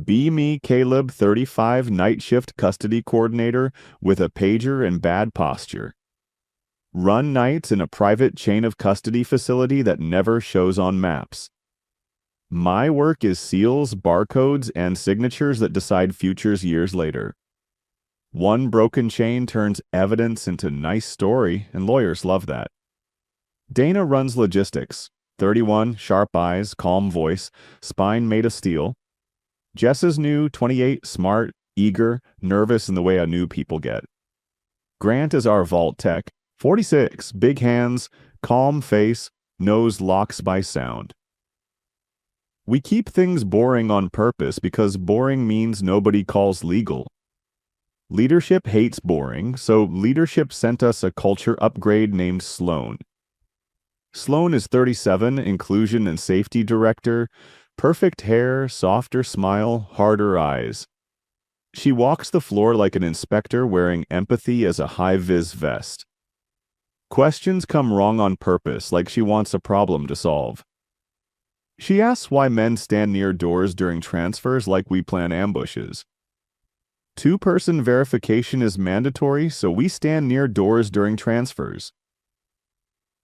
Be me, Caleb, 35, night shift custody coordinator with a pager and bad posture. Run nights in a private chain of custody facility that never shows on maps. My work is seals, barcodes, and signatures that decide futures years later. One broken chain turns evidence into nice story, and lawyers love that. Dana runs logistics. 31, sharp eyes, calm voice, spine made of steel. Jess is new, 28, smart, eager, nervous in the way a new people get. Grant is our vault tech, 46, big hands, calm face, knows locks by sound. We keep things boring on purpose because boring means nobody calls legal. Leadership hates boring, so leadership sent us a culture upgrade named Sloan. Sloan is 37, inclusion and safety director, perfect hair, softer smile, harder eyes. She walks the floor like an inspector wearing empathy as a high-vis vest. Questions come wrong on purpose, like she wants a problem to solve. She asks why men stand near doors during transfers like we plan ambushes. Two-person verification is mandatory, so we stand near doors during transfers.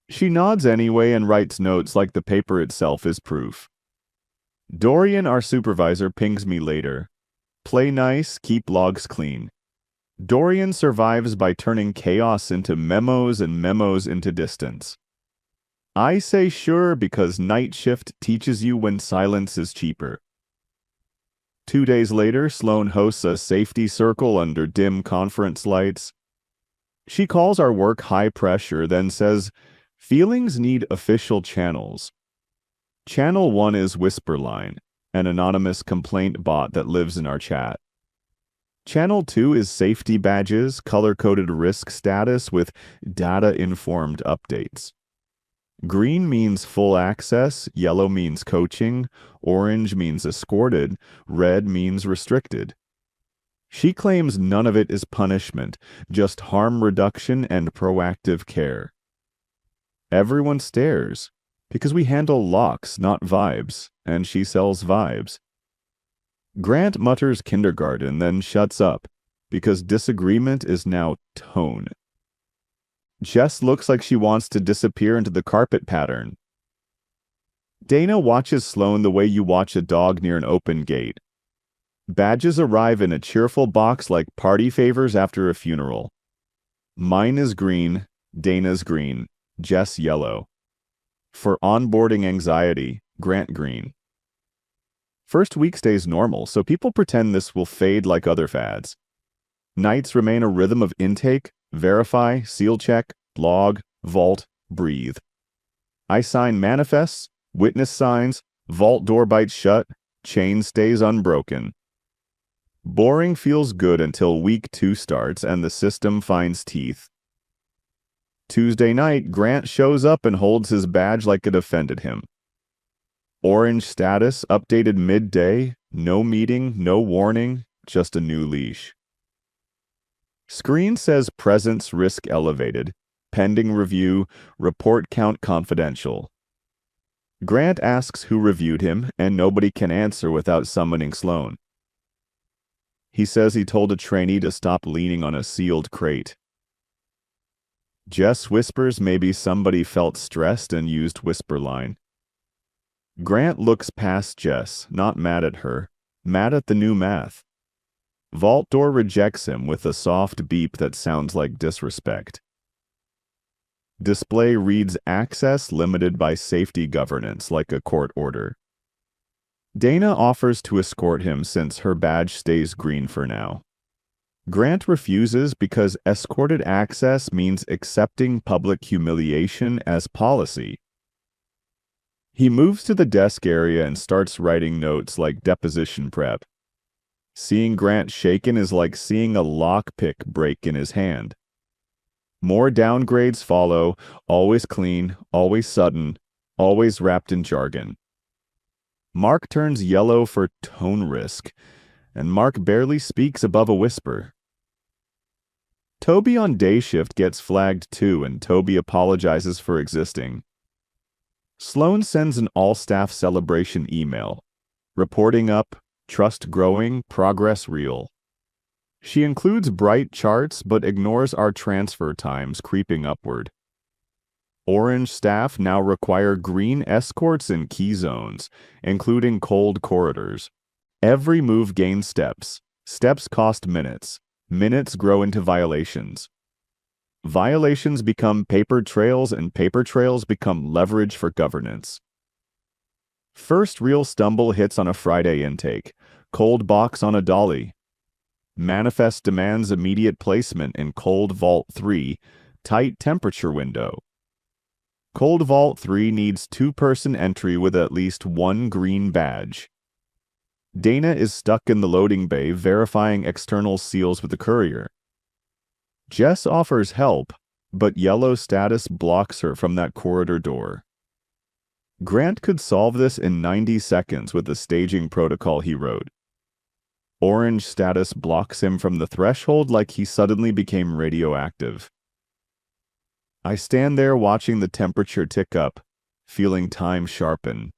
She nods anyway and writes notes like the paper itself is proof. Dorian, our supervisor, pings me later. Play nice, keep logs clean. Dorian survives by turning chaos into memos and memos into distance. I say sure because night shift teaches you when silence is cheaper. 2 days later, Sloan hosts a safety circle under dim conference lights. She calls our work high pressure, then says, feelings need official channels. Channel 1 is Whisperline, an anonymous complaint bot that lives in our chat. Channel 2 is safety badges, color-coded risk status with data-informed updates. Green means full access, yellow means coaching, orange means escorted, red means restricted. She claims none of it is punishment, just harm reduction and proactive care. Everyone stares, because we handle locks, not vibes, and she sells vibes. Grant mutters kindergarten, then shuts up, because disagreement is now tone. Jess looks like she wants to disappear into the carpet pattern. Dana watches Sloan the way you watch a dog near an open gate. Badges arrive in a cheerful box like party favors after a funeral. Mine is green, Dana's green, Jess yellow. For onboarding anxiety, Grant green. First week stays normal, so people pretend this will fade like other fads. Nights remain a rhythm of intake, verify, seal check, log, vault, breathe. I sign manifests, witness signs, vault door bites shut, chain stays unbroken. Boring feels good until week 2 starts and the system finds teeth. Tuesday night, Grant shows up and holds his badge like it offended him. Orange status updated midday, no meeting, no warning, just a new leash. Screen says presence risk elevated, pending review, report count confidential. Grant asks who reviewed him, and nobody can answer without summoning Sloan. He says he told a trainee to stop leaning on a sealed crate. Jess whispers maybe somebody felt stressed and used Whisperline. Grant looks past Jess, not mad at her, mad at the new math. Vault door rejects him with a soft beep that sounds like disrespect. Display reads access limited by safety governance like a court order. Dana offers to escort him since her badge stays green for now. Grant refuses because escorted access means accepting public humiliation as policy. He moves to the desk area and starts writing notes like deposition prep. Seeing Grant shaken is like seeing a lockpick break in his hand. More downgrades follow, always clean, always sudden, always wrapped in jargon. Mark turns yellow for tone risk, and Mark barely speaks above a whisper. Toby on day shift gets flagged too, and Toby apologizes for existing. Sloan sends an all-staff celebration email. Reporting up, trust growing, progress real. She includes bright charts but ignores our transfer times creeping upward. Orange staff now require green escorts in key zones, including cold corridors. Every move gains steps. Steps cost minutes. Minutes grow into violations. Violations become paper trails, and paper trails become leverage for governance. First real stumble hits on a Friday intake. Cold box on a dolly. Manifest demands immediate placement in Cold Vault 3, tight temperature window. Cold Vault 3 needs 2-person entry with at least 1 green badge. Dana is stuck in the loading bay verifying external seals with the courier. Jess offers help, but yellow status blocks her from that corridor door. Grant could solve this in 90 seconds with the staging protocol he wrote. Orange status blocks him from the threshold like he suddenly became radioactive. I stand there watching the temperature tick up, feeling time sharpen.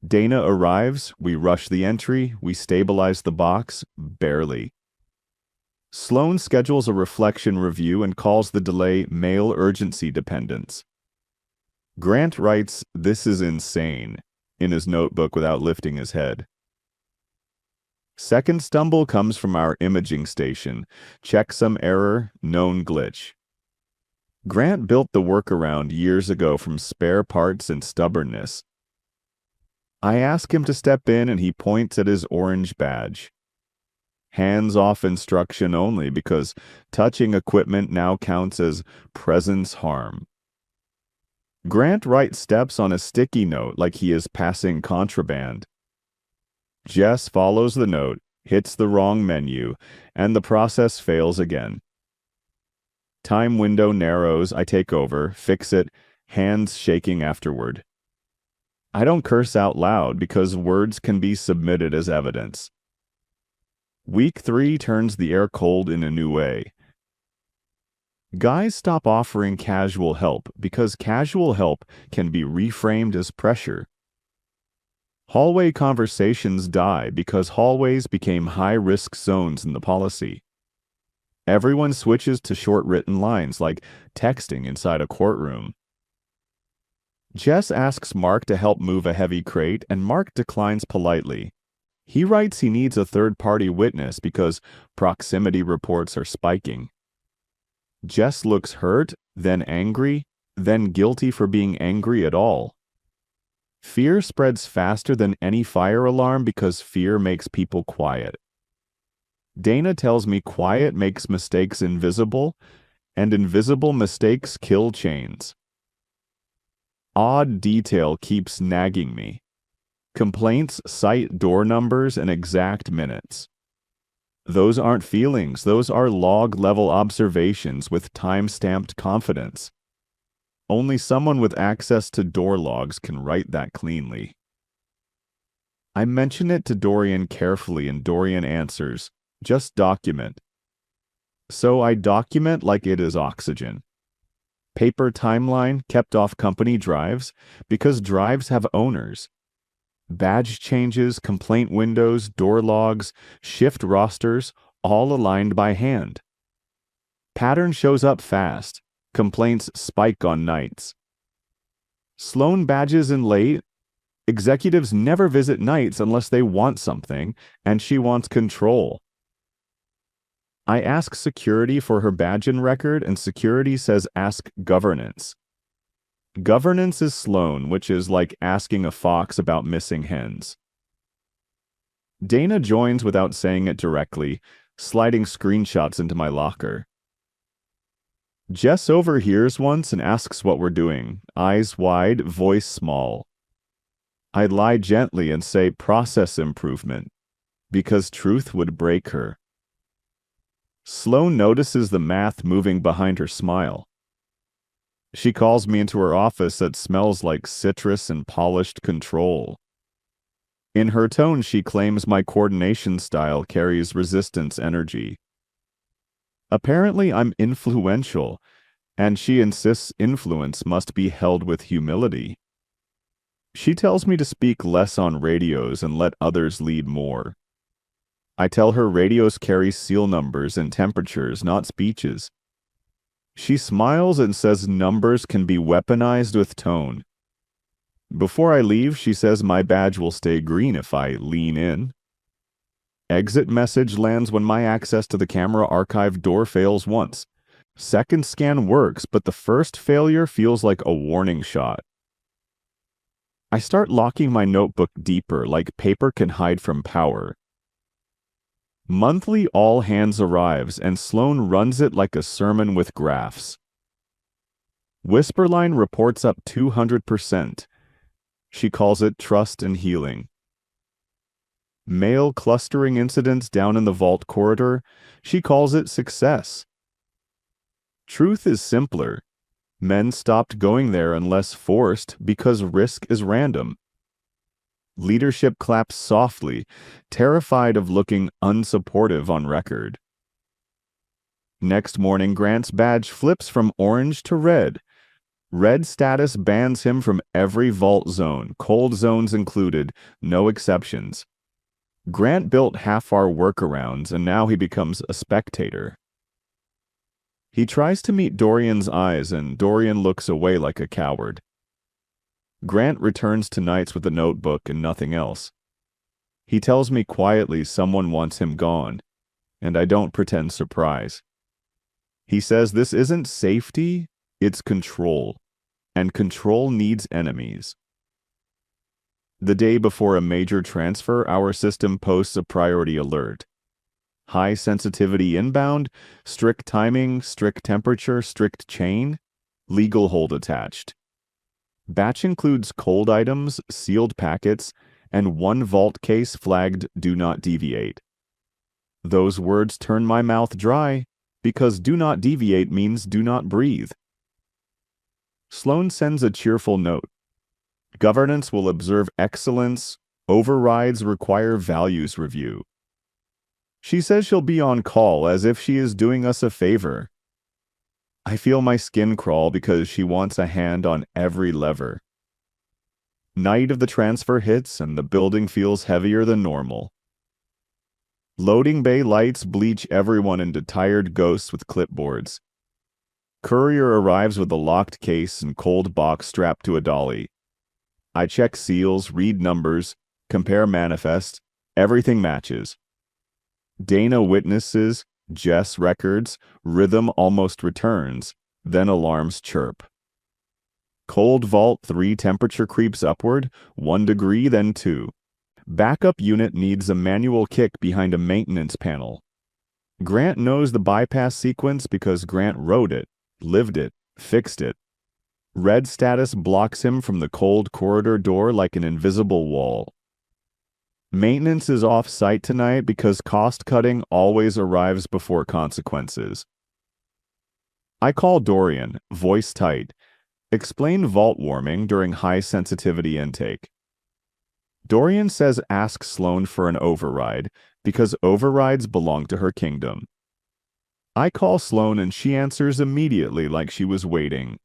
Dana arrives, we rush the entry, we stabilize the box, barely. Sloan schedules a reflection review and calls the delay mail urgency dependence. Grant writes, "This is insane," in his notebook without lifting his head. Second stumble comes from our imaging station. Checksum error, known glitch. Grant built the workaround years ago from spare parts and stubbornness. I ask him to step in and he points at his orange badge. Hands-off instruction only because touching equipment now counts as presence harm. Grant writes steps on a sticky note like he is passing contraband. Jess follows the note, hits the wrong menu, and the process fails again. Time window narrows, I take over, fix it, hands shaking afterward. I don't curse out loud because words can be submitted as evidence. Week 3 turns the air cold in a new way. Guys stop offering casual help because casual help can be reframed as pressure. Hallway conversations die because hallways became high-risk zones in the policy. Everyone switches to short-written lines like texting inside a courtroom. Jess asks Mark to help move a heavy crate, and Mark declines politely. He writes he needs a third-party witness because proximity reports are spiking. Jess looks hurt, then angry, then guilty for being angry at all. Fear spreads faster than any fire alarm because fear makes people quiet. Dana tells me quiet makes mistakes invisible, and invisible mistakes kill chains. Odd detail keeps nagging me. Complaints cite door numbers and exact minutes. Those aren't feelings, those are log-level observations with time-stamped confidence. Only someone with access to door logs can write that cleanly. I mention it to Dorian carefully and Dorian answers, "Just document." So I document like it is oxygen. Paper timeline kept off company drives because drives have owners. Badge changes, complaint windows, door logs, shift rosters, all aligned by hand. Pattern shows up fast. Complaints spike on nights. Sloan badges in late. Executives never visit nights unless they want something, and she wants control. I ask security for her badge in record, and security says ask governance. Governance is Sloan, which is like asking a fox about missing hens. Dana joins without saying it directly, sliding screenshots into my locker. Jess overhears once and asks what we're doing, eyes wide, voice small. I lie gently and say process improvement, because truth would break her. Sloan notices the math moving behind her smile. She calls me into her office that smells like citrus and polished control. In her tone, she claims my coordination style carries resistance energy. Apparently, I'm influential, and she insists influence must be held with humility. She tells me to speak less on radios and let others lead more. I tell her radios carry seal numbers and temperatures, not speeches. She smiles and says numbers can be weaponized with tone. Before I leave, she says my badge will stay green if I lean in. Exit message lands when my access to the camera archive door fails once. Second scan works, but the first failure feels like a warning shot. I start locking my notebook deeper, like paper can hide from power. Monthly all hands arrives, and Sloan runs it like a sermon with graphs. Whisperline reports up 200%. She calls it trust and healing. Male clustering incidents down in the vault corridor, she calls it success. Truth is simpler. Men stopped going there unless forced because risk is random. Leadership claps softly, terrified of looking unsupportive on record. Next morning, Grant's badge flips from orange to red. Red status bans him from every vault zone, cold zones included, no exceptions. Grant built half our workarounds, and now he becomes a spectator. He tries to meet Dorian's eyes, and Dorian looks away like a coward. Grant returns to nights with a notebook and nothing else. He tells me quietly someone wants him gone, and I don't pretend surprise. He says this isn't safety, it's control, and control needs enemies. The day before a major transfer, our system posts a priority alert. High sensitivity inbound, strict timing, strict temperature, strict chain, legal hold attached. Batch includes cold items, sealed packets, and one vault case flagged do not deviate. Those words turn my mouth dry, because do not deviate means do not breathe. Sloan sends a cheerful note. Governance will observe excellence, overrides require values review. She says she'll be on call as if she is doing us a favor. I feel my skin crawl because she wants a hand on every lever. Night of the transfer hits and the building feels heavier than normal. Loading bay lights bleach everyone into tired ghosts with clipboards. Courier arrives with a locked case and cold box strapped to a dolly. I check seals, read numbers, compare manifest. Everything matches. Dana witnesses, Jess records, rhythm almost returns, then alarms chirp. Cold vault 3 temperature creeps upward, 1 degree, then 2. Backup unit needs a manual kick behind a maintenance panel. Grant knows the bypass sequence because Grant wrote it, lived it, fixed it. Red status blocks him from the cold corridor door like an invisible wall. Maintenance is off-site tonight because cost-cutting always arrives before consequences. I call Dorian, voice tight. Explain vault warming during high-sensitivity intake. Dorian says ask Sloan for an override because overrides belong to her kingdom. I call Sloan and she answers immediately like she was waiting.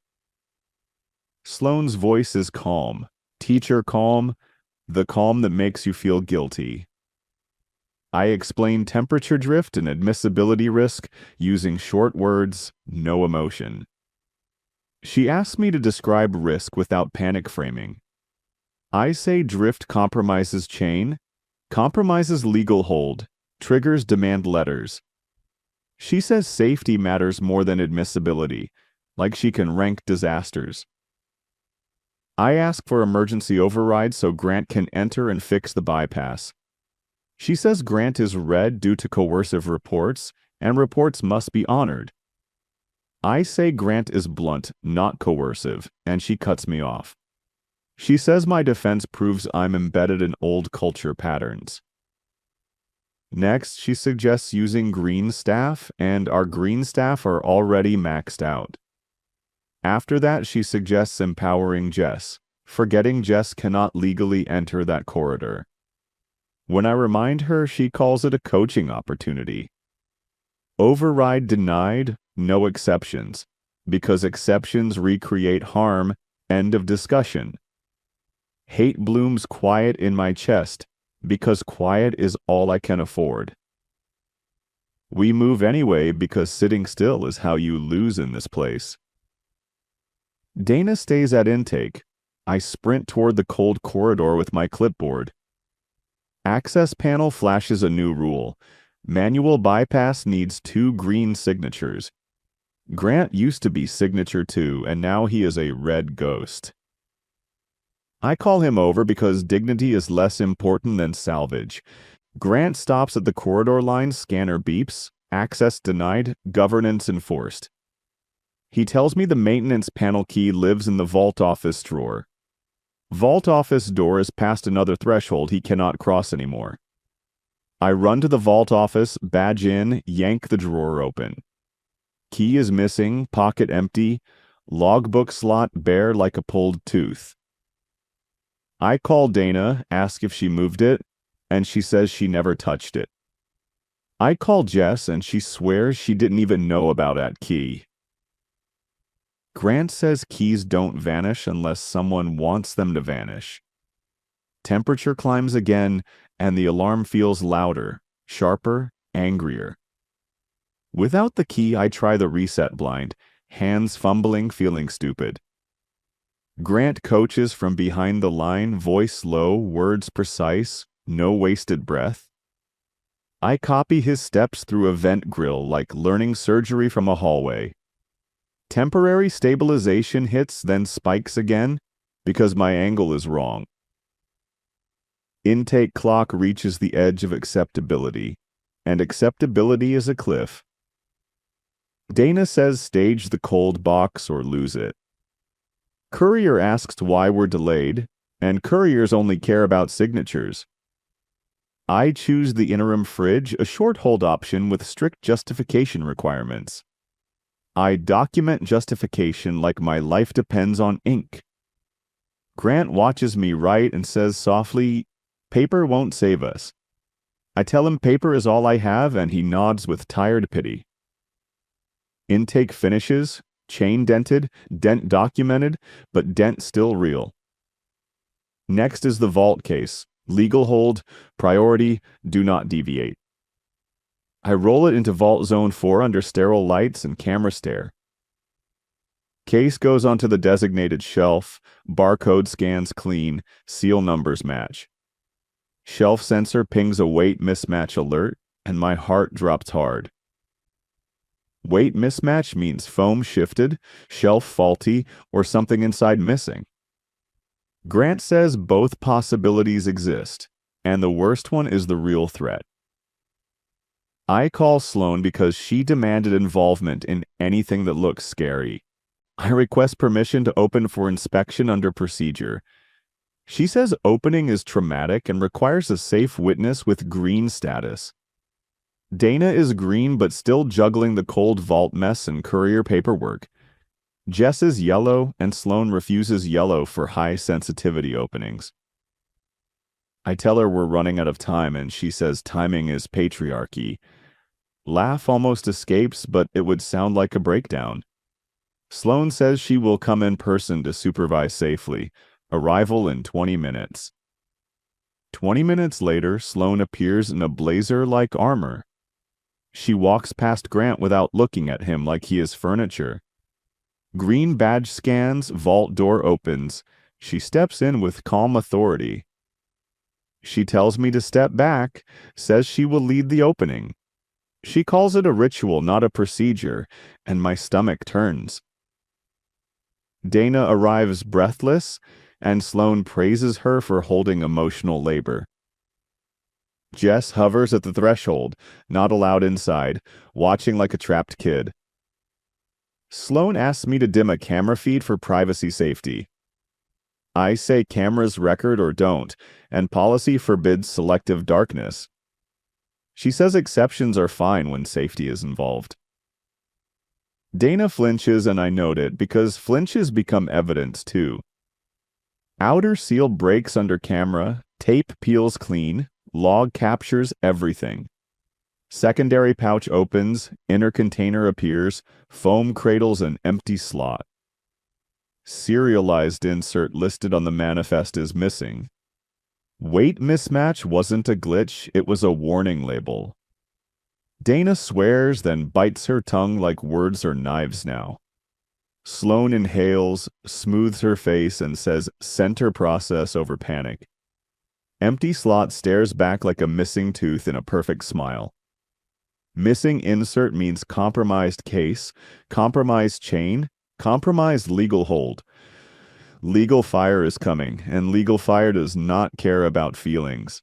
Sloan's voice is calm, teacher calm, the calm that makes you feel guilty. I explain temperature drift and admissibility risk using short words, no emotion. She asks me to describe risk without panic framing. I say drift compromises chain, compromises legal hold, triggers demand letters. She says safety matters more than admissibility, like she can rank disasters. I ask for emergency override so Grant can enter and fix the bypass. She says Grant is red due to coercive reports, and reports must be honored. I say Grant is blunt, not coercive, and she cuts me off. She says my defense proves I'm embedded in old culture patterns. Next, she suggests using green staff, and our green staff are already maxed out. After that, she suggests empowering Jess, forgetting Jess cannot legally enter that corridor. When I remind her, she calls it a coaching opportunity. Override denied, no exceptions, because exceptions recreate harm, end of discussion. Hate blooms quiet in my chest, because quiet is all I can afford. We move anyway because sitting still is how you lose in this place. Dana stays at intake. I sprint toward the cold corridor with my clipboard. Access panel flashes a new rule. Manual bypass needs 2 green signatures. Grant used to be signature 2, and now he is a red ghost. I call him over because dignity is less important than salvage. Grant stops at the corridor line, scanner beeps, access denied, governance enforced. He tells me the maintenance panel key lives in the vault office drawer. Vault office door is past another threshold he cannot cross anymore. I run to the vault office, badge in, yank the drawer open. Key is missing, pocket empty, logbook slot bare like a pulled tooth. I call Dana, ask if she moved it, and she says she never touched it. I call Jess, and she swears she didn't even know about that key. Grant says keys don't vanish unless someone wants them to vanish. Temperature climbs again, and the alarm feels louder, sharper, angrier. Without the key, I try the reset blind, hands fumbling, feeling stupid. Grant coaches from behind the line, voice low, words precise, no wasted breath. I copy his steps through a vent grill like learning surgery from a hallway. Temporary stabilization hits, then spikes again, because my angle is wrong. Intake clock reaches the edge of acceptability, and acceptability is a cliff. Dana says stage the cold box or lose it. Courier asks why we're delayed, and couriers only care about signatures. I choose the interim fridge, a short hold option with strict justification requirements. I document justification like my life depends on ink. Grant watches me write and says softly, "Paper won't save us." I tell him paper is all I have, and he nods with tired pity. Intake finishes, chain dented, dent documented, but dent still real. Next is the vault case, legal hold, priority, do not deviate. I roll it into Vault Zone 4 under sterile lights and camera stare. Case goes onto the designated shelf, barcode scans clean, seal numbers match. Shelf sensor pings a weight mismatch alert, and my heart drops hard. Weight mismatch means foam shifted, shelf faulty, or something inside missing. Grant says both possibilities exist, and the worst one is the real threat. I call Sloan because she demanded involvement in anything that looks scary. I request permission to open for inspection under procedure. She says opening is traumatic and requires a safe witness with green status. Dana is green but still juggling the cold vault mess and courier paperwork. Jess is yellow, and Sloan refuses yellow for high sensitivity openings. I tell her we're running out of time, and she says timing is patriarchy. Laugh almost escapes, but it would sound like a breakdown. Sloan says she will come in person to supervise safely. Arrival in 20 minutes. 20 minutes later, Sloan appears in a blazer-like armor. She walks past Grant without looking at him like he is furniture. Green badge scans, vault door opens. She steps in with calm authority. She tells me to step back, says she will lead the opening. She calls it a ritual, not a procedure, and my stomach turns. Dana arrives breathless, and Sloan praises her for holding emotional labor. Jess hovers at the threshold, not allowed inside, watching like a trapped kid. Sloan asks me to dim a camera feed for privacy safety. I say cameras record or don't, and policy forbids selective darkness. She says exceptions are fine when safety is involved. Dana flinches, and I note it because flinches become evidence too. Outer seal breaks under camera, tape peels clean, log captures everything. Secondary pouch opens, inner container appears, foam cradles an empty slot. Serialized insert listed on the manifest is missing. Weight mismatch wasn't a glitch, it was a warning label. Dana swears, then bites her tongue like words are knives now. Sloan inhales, smooths her face, and says center process over panic. Empty slot stares back like a missing tooth in a perfect smile. Missing insert means compromised case, compromised chain, compromised legal hold. Legal fire is coming, and legal fire does not care about feelings.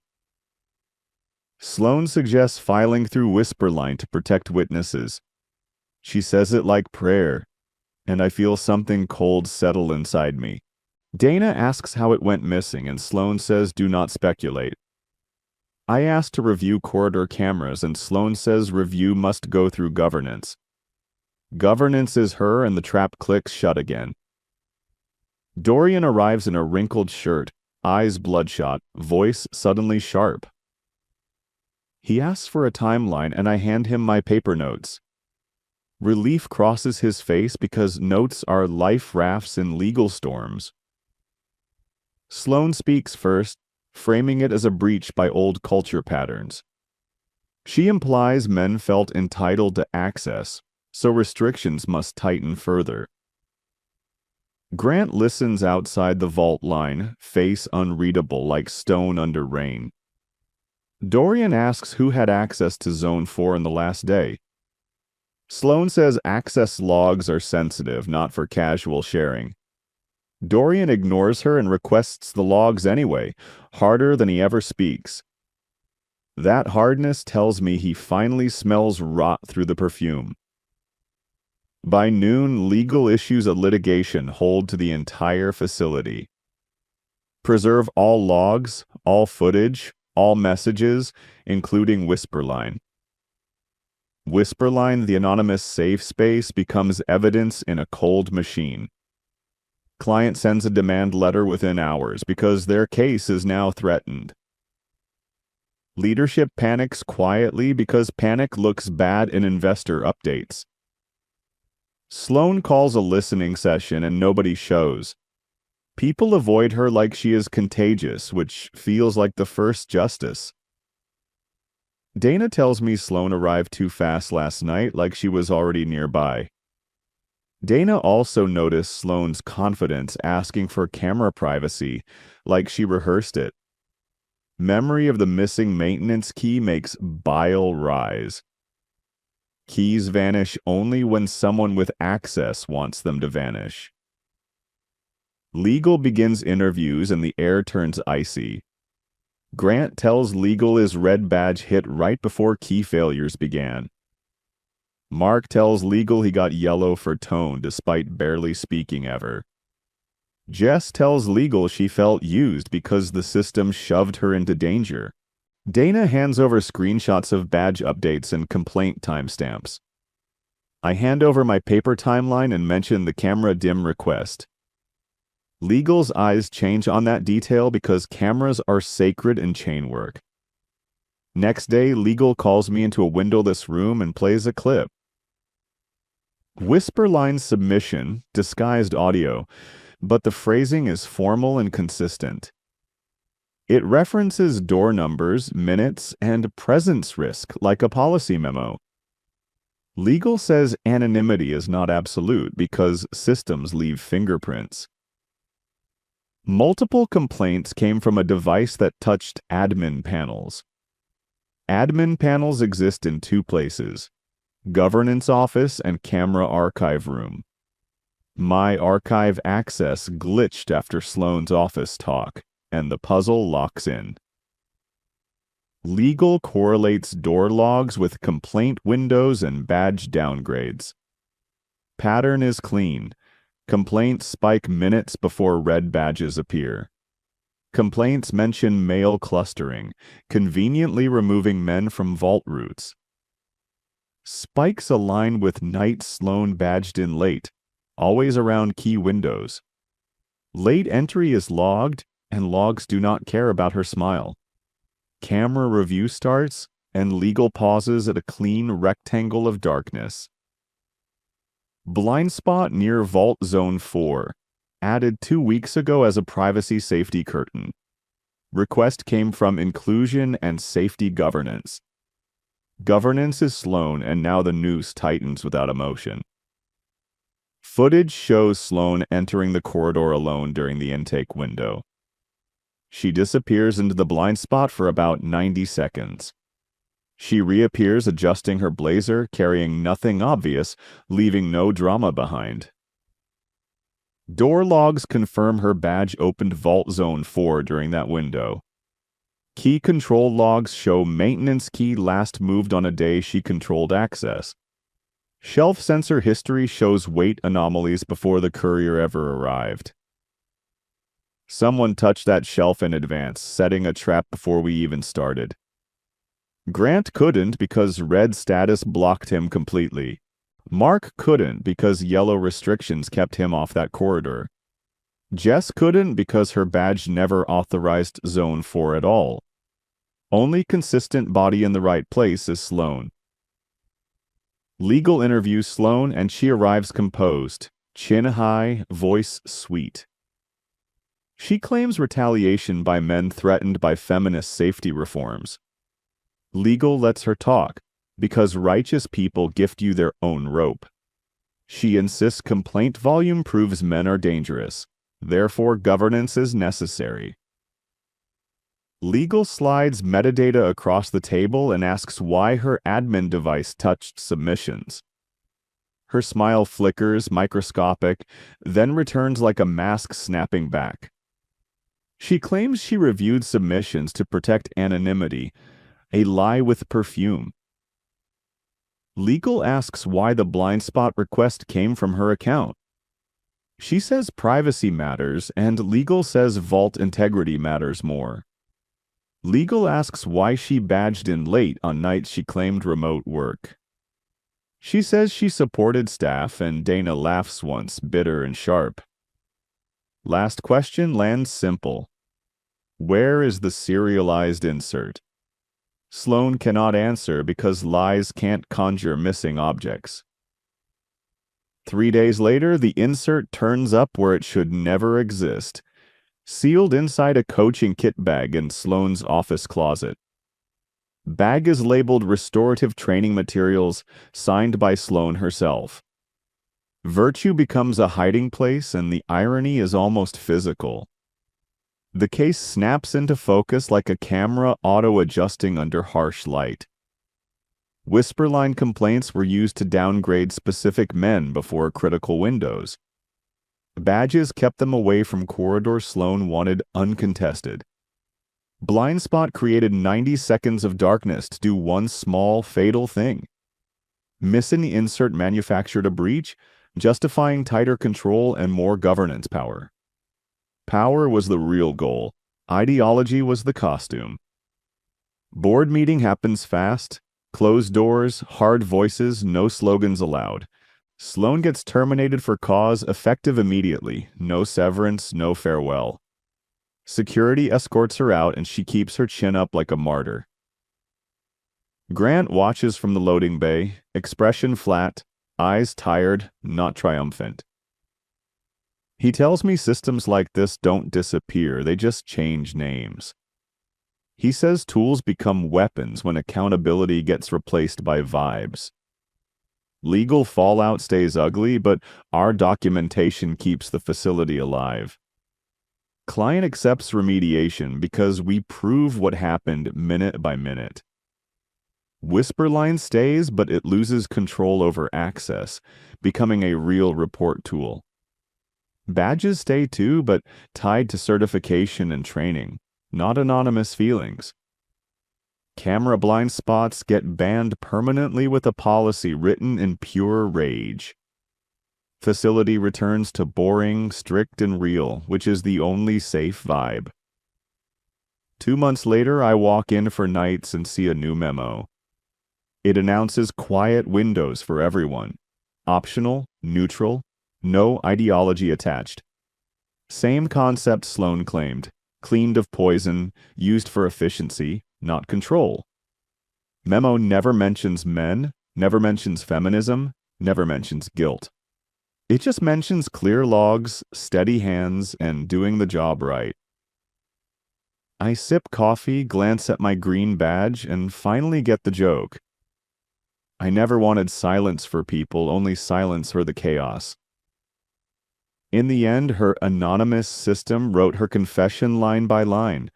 Sloan suggests filing through Whisperline to protect witnesses. She says it like prayer, and I feel something cold settle inside me. Dana asks how it went missing, and Sloan says do not speculate. I ask to review corridor cameras, and Sloan says review must go through governance. Governance is her, and the trap clicks shut again. Dorian arrives in a wrinkled shirt, eyes bloodshot, voice suddenly sharp. He asks for a timeline, and I hand him my paper notes. Relief crosses his face because notes are life rafts in legal storms. Sloan speaks first, framing it as a breach by old culture patterns. She implies men felt entitled to access, so restrictions must tighten further. Grant listens outside the vault line, face unreadable like stone under rain. Dorian asks who had access to Zone 4 in the last day. Sloan says access logs are sensitive, not for casual sharing. Dorian ignores her and requests the logs anyway, harder than he ever speaks. That hardness tells me he finally smells rot through the perfume. By noon, legal issues of litigation hold to the entire facility. Preserve all logs, all footage, all messages, including Whisperline. Whisperline, the anonymous safe space, becomes evidence in a cold machine. Client sends a demand letter within hours because their case is now threatened. Leadership panics quietly because panic looks bad in investor updates. Sloan calls a listening session and nobody shows. People avoid her like she is contagious, which feels like the first justice. Dana tells me Sloan arrived too fast last night, like she was already nearby. Dana also noticed Sloan's confidence asking for camera privacy, like she rehearsed it. Memory of the missing maintenance key makes bile rise. Keys vanish only when someone with access wants them to vanish. Legal begins interviews and the air turns icy. Grant tells Legal his red badge hit right before key failures began. Mark tells Legal he got yellow for tone despite barely speaking ever. Jess tells Legal she felt used because the system shoved her into danger. Dana hands over screenshots of badge updates and complaint timestamps. I hand over my paper timeline and mention the camera dim request. Legal's eyes change on that detail because cameras are sacred in chain work. Next day, Legal calls me into a windowless room and plays a clip. Whisperline's submission, disguised audio, but the phrasing is formal and consistent. It references door numbers, minutes, and presence risk, like a policy memo. Legal says anonymity is not absolute because systems leave fingerprints. Multiple complaints came from a device that touched admin panels. Admin panels exist in two places: governance office and camera archive room. My archive access glitched after Sloan's office talk, and the puzzle locks in. Legal correlates door logs with complaint windows and badge downgrades. Pattern is clean. Complaints spike minutes before red badges appear. Complaints mention male clustering, conveniently removing men from vault routes. Spikes align with night Sloan badged in late, always around key windows. Late entry is logged, and logs do not care about her smile. Camera review starts, and Legal pauses at a clean rectangle of darkness. Blind spot near Vault Zone 4. Added 2 weeks ago as a privacy safety curtain. Request came from Inclusion and Safety Governance. Governance is Sloan, and now the noose tightens without emotion. Footage shows Sloan entering the corridor alone during the intake window. She disappears into the blind spot for about 90 seconds. She reappears adjusting her blazer, carrying nothing obvious, leaving no drama behind. Door logs confirm her badge opened Vault Zone 4 during that window. Key control logs show maintenance key last moved on a day she controlled access. Shelf sensor history shows weight anomalies before the courier ever arrived. Someone touched that shelf in advance, setting a trap before we even started. Grant couldn't because red status blocked him completely. Mark couldn't because yellow restrictions kept him off that corridor. Jess couldn't because her badge never authorized Zone 4 at all. Only consistent body in the right place is Sloan. Legal interviews Sloan and she arrives composed, chin high, voice sweet. She claims retaliation by men threatened by feminist safety reforms. Legal lets her talk, because righteous people gift you their own rope. She insists complaint volume proves men are dangerous, therefore governance is necessary. Legal slides metadata across the table and asks why her admin device touched submissions. Her smile flickers, microscopic, then returns like a mask snapping back. She claims she reviewed submissions to protect anonymity, a lie with perfume. Legal asks why the blind spot request came from her account. She says privacy matters, and Legal says vault integrity matters more. Legal asks why she badged in late on nights she claimed remote work. She says she supported staff, and Dana laughs once, bitter and sharp. Last question lands simple. Where is the serialized insert? Sloan cannot answer because lies can't conjure missing objects. 3 days later, the insert turns up where it should never exist, sealed inside a coaching kit bag in Sloan's office closet. Bag is labeled Restorative Training Materials, signed by Sloan herself. Virtue becomes a hiding place, and the irony is almost physical. The case snaps into focus like a camera auto-adjusting under harsh light. Whisperline complaints were used to downgrade specific men before critical windows. Badges kept them away from corridors Sloan wanted uncontested. Blind spot created 90 seconds of darkness to do one small, fatal thing. Missing the insert manufactured a breach, justifying tighter control and more governance power. Power was the real goal. Ideology was the costume. Board meeting happens fast. Closed doors, hard voices, no slogans allowed. Sloan gets terminated for cause effective immediately. No severance, no farewell. Security escorts her out and she keeps her chin up like a martyr. Grant watches from the loading bay, expression flat, eyes tired, not triumphant. He tells me systems like this don't disappear, they just change names. He says tools become weapons when accountability gets replaced by vibes. Legal fallout stays ugly, but our documentation keeps the facility alive. Client accepts remediation because we prove what happened minute by minute. Whisperline stays, but it loses control over access, becoming a real report tool. Badges stay too, but tied to certification and training, not anonymous feelings. Camera blind spots get banned permanently with a policy written in pure rage. Facility returns to boring, strict, and real, which is the only safe vibe. 2 months later, I walk in for nights and see a new memo. It announces quiet windows for everyone. Optional, neutral, no ideology attached. Same concept Sloan claimed, cleaned of poison, used for efficiency, not control. Memo never mentions men, never mentions feminism, never mentions guilt. It just mentions clear logs, steady hands, and doing the job right. I sip coffee, glance at my green badge, and finally get the joke. I never wanted silence for people, only silence for the chaos. In the end, her anonymous system wrote her confession line by line.